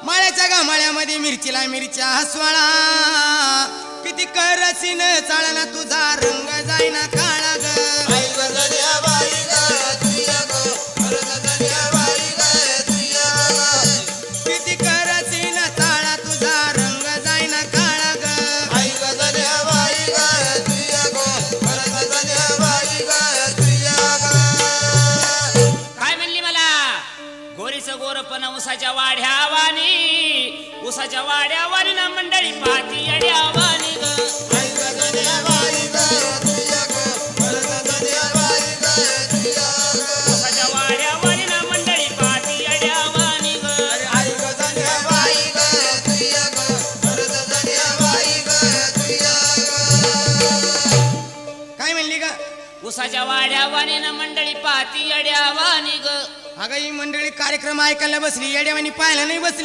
माळ्याच्या गामाळ्यामध्ये मिरचीला मिरच्या हसवाळा किती करसीन चाळना तुझा रंग जाईना काळा ग किती करसीन चाळा तुझा रंग जाईना काळा ग काय म्हणली मला गोरीचं गोरपण उसाच्या वाढ्यावानी उसाच्या वाड्यावानी ना मंडळी पाती अड्यावानी ग उसाच्या वाड्यावानी ना मंडळी पाती अड्यावानी ग काय म्हणली ग उसाच्या वाड्यावानी ना मंडळी पाती अड्यावानी ग अगं ही मंडळी कार्यक्रम ऐकायला बसली येड्यावानी पाहायला नाही बसली